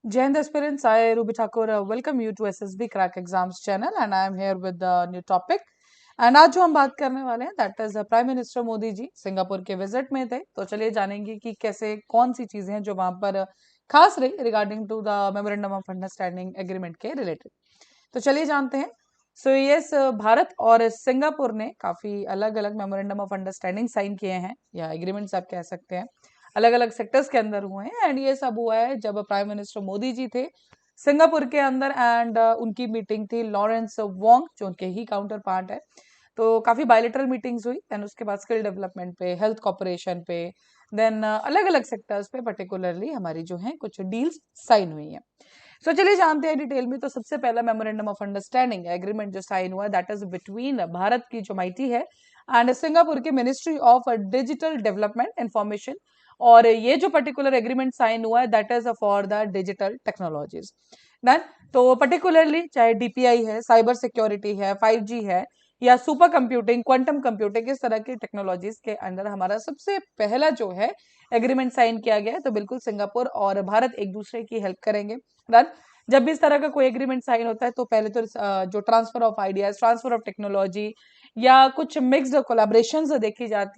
Jai Hind aspirants, I Ruby Thakur welcome you to SSB Crack Exams channel and I am here with the new topic. And आज जो हम बात करने वाले हैं that is prime minister Modi ji Singapore के visit में थे, तो चलिए जानेंगे कि कैसे कौन सी चीजें हैं जो वहां पर खास रही regarding to the memorandum of understanding agreement के रिलेटेड। तो चलिए जानते हैं। सो यस, भारत और सिंगापुर ने काफी अलग अलग मेमोरेंडम ऑफ अंडरस्टैंडिंग साइन किए हैं या एग्रीमेंट्स आप कह सकते हैं, अलग अलग सेक्टर्स के अंदर हुए हैं। एंड ये सब हुआ है जब प्राइम मिनिस्टर मोदी जी थे सिंगापुर के अंदर एंड उनकी मीटिंग थी लॉरेंस वोंग जो उनके ही काउंटर पार्ट है। तो काफी बायलेटरल मीटिंग्स हुई, देन उसके बाद स्किल डेवलपमेंट पे, हेल्थ कॉपरेशन पे, देन अलग अलग सेक्टर्स पे पर्टिकुलरली हमारी जो है कुछ डील्स साइन हुई हैं। सो चलिए जानते हैं डिटेल में। तो सबसे पहला मेमोरेंडम ऑफ अंडरस्टैंडिंग एग्रीमेंट जो साइन हुआ दैट इज बिटवीन भारत की जो माइटी है एंड सिंगापुर की ministry of digital development information. और ये जो पर्टिकुलर एग्रीमेंट साइन हुआ है that is for the digital technologies. Done. तो पर्टिकुलरली चाहे डीपीआई है, साइबर सिक्योरिटी है, 5G है या सुपर कंप्यूटिंग, क्वांटम कंप्यूटिंग, इस तरह की टेक्नोलॉजीज के अंदर हमारा सबसे पहला जो है एग्रीमेंट साइन किया गया है। तो बिल्कुल सिंगापुर और भारत एक दूसरे की हेल्प करेंगे। डन। जब भी इस तरह का कोई एग्रीमेंट साइन होता है तो पहले तो जो transfer of ideas, transfer of technology या कुछ मिक्स्ड कोलैबोरेशंस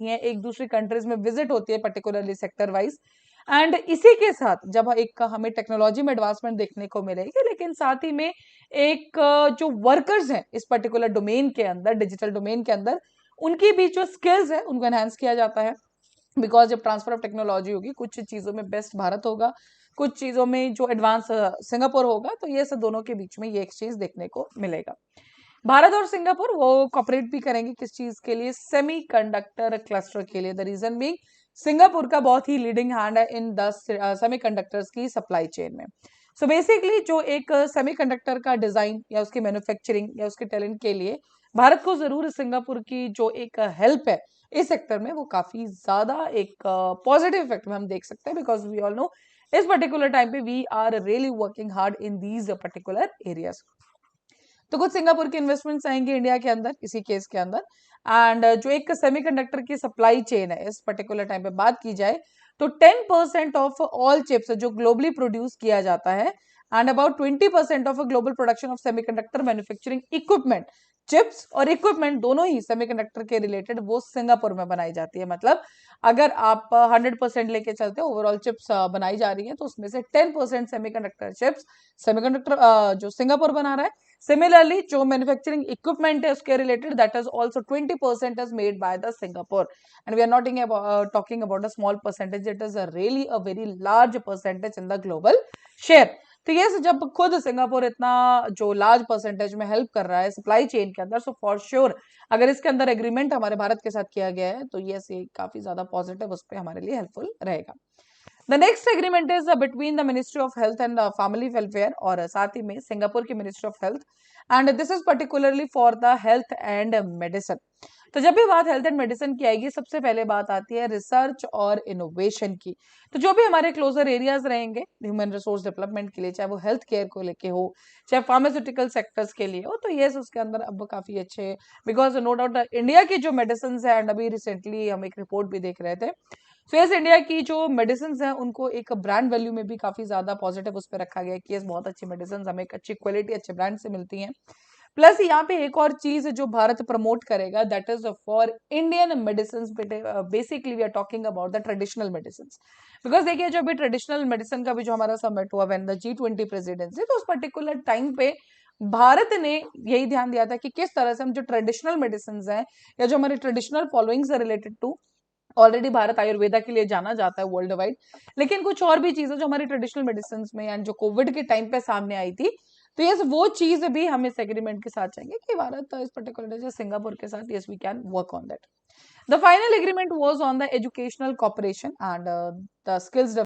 एक दूसरी कंट्रीज में विजिट होती है पर्टिकुलरली सेक्टर वाइज। एंड इसी के साथ जब एक हमें टेक्नोलॉजी में एडवांसमेंट देखने को मिलेगी, लेकिन साथ ही में एक जो वर्कर्स हैं इस पर्टिकुलर डोमेन के अंदर, डिजिटल डोमेन के अंदर, उनकी भी जो स्किल्स है उनको एनहांस किया जाता है। बिकॉज जब ट्रांसफर ऑफ टेक्नोलॉजी होगी, कुछ चीजों में बेस्ट भारत होगा, कुछ चीजों में जो एडवांस सिंगापुर होगा, तो ये सब दोनों के बीच में ये एक्सचेंज देखने को मिलेगा। भारत और सिंगापुर वो कॉपरेट भी करेंगे किस चीज के लिए? सेमी कंडक्टर क्लस्टर के लिए। द रीजन बीइंग सिंगापुर का बहुत ही लीडिंग हैंड है इन द सेमी कंडक्टर्स की सप्लाई चेन में। सो बेसिकली जो एक सेमी कंडक्टर का डिजाइन या उसकी मैन्युफैक्चरिंग या उसके टैलेंट के लिए भारत को जरूर सिंगापुर की जो एक हेल्प है इस सेक्टर में वो काफी ज्यादा एक पॉजिटिव इफेक्ट में हम देख सकते हैं। बिकॉज वी ऑल नो इस पर्टिकुलर टाइम पे we are really working hard in these particular areas. तो कुछ सिंगापुर के इन्वेस्टमेंट्स आएंगे इंडिया के अंदर इसी केस के अंदर। एंड जो एक सेमीकंडक्टर की सप्लाई चेन है इस पर्टिकुलर टाइम पे बात की जाए तो 10% ऑफ ऑल चिप्स जो ग्लोबली प्रोड्यूस किया जाता है and about 20% of global production of semiconductor manufacturing equipment, chips और इक्विपमेंट दोनों ही सेमीकंडक्टर के रिलेटेड वो सिंगापुर में बनाई जाती है। मतलब अगर आप 100% लेके चलते हो ओवरऑल चिप्स बनाई जा रही है तो उसमें से 10% सेमीकंडक्टर चिप्स सेमीकंडक्टर जो सिंगापुर बना रहा है। सिमिलरली जो मैन्युफैक्चरिंग इक्विपमेंट है उसके related that is also 20% is made by the Singapore. And we are not talking about a small percentage, it is really a very large percentage in the global share. तो ये जब खुद Singapore इतना जो large percentage में help कर रहा है सप्लाई चेन के अंदर, सो फॉर श्योर अगर इसके अंदर एग्रीमेंट हमारे भारत के साथ किया गया है तो ये काफी ज्यादा पॉजिटिव उस पर हमारे लिए हेल्पफुल रहेगा। The next agreement is between the ministry of health and family welfare और साथ ही में सिंगापुर की ministry of health and this is particularly for the health and medicine. तो जब भी बात हेल्थ एंड मेडिसिन की आएगी सबसे पहले बात आती है रिसर्च और इनोवेशन की। तो जो भी हमारे क्लोजर एरियाज रहेंगे ह्यूमन रिसोर्स डेवलपमेंट के लिए, चाहे वो हेल्थ केयर को लेके हो, चाहे फार्मास्यूटिकल सेक्टर्स के लिए हो, तो ये उसके अंदर अब काफी अच्छे, बिकॉज नो डाउट इंडिया की जो मेडिसिन है एंड अभी रिसेंटली हम एक रिपोर्ट भी देख रहे थे, फेस इंडिया की जो मेडिसिन है उनको एक ब्रांड वैल्यू में भी काफी ज्यादा पॉजिटिव उस पर रखा गया कि ये बहुत अच्छी मेडिसिन हमें एक अच्छी क्वालिटी अच्छे ब्रांड से मिलती हैं। प्लस यहाँ पे एक और चीज जो भारत प्रमोट करेगा that is for Indian medicine. Basically we are talking about the traditional medicine. Because देखिए जो अभी ट्रेडिशनल मेडिसिन का भी जो हमारा समिट हुआ व्हेन द G20 प्रेसिडेंसी, तो उस पर्टिकुलर टाइम पे भारत ने यही ध्यान दिया था कि किस तरह से हम जो ट्रेडिशनल मेडिसिन हैं या जो हमारी traditional followings related to, already Bharat Ayurveda के लिए जाना जाता है वर्ल्ड वाइड, लेकिन कुछ और भी चीजें जो हमारी ट्रेडिशनल मेडिसिन में एंड जो कोविड के टाइम पे सामने आई थी, तो यस वो चीज भी हम इस एग्रीमेंट के साथ चाहेंगे कि भारत इस पर्टिकुलर सिंगापुर के साथ yes we can work on that. The final agreement was on the educational cooperation and the skills